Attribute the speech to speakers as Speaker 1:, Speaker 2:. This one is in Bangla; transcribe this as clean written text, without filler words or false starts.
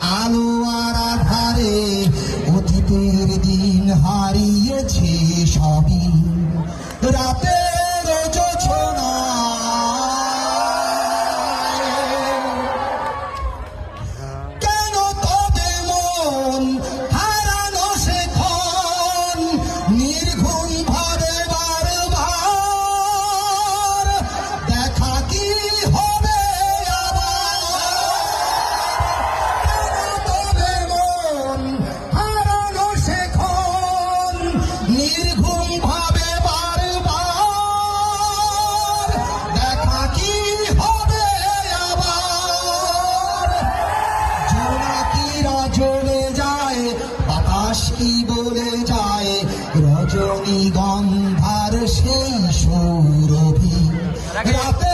Speaker 1: আলো আর আধারে অতীতের দিন হারিয়েছে সবই রাতের জোছনা। কেন তবে মন হারানো সেখন নির্ঘুম ভাবে বারবার দেখা কি হবে আবার? কেন তবে মন হারানো সেখন নির্ঘুম ভাবে বারবার দেখা কি হবে আবার? জোনাকিরা জ্বলে যায়, বাতাস কি বলে যায়, রজনীগন্ধার সেই সৌরভী রাতে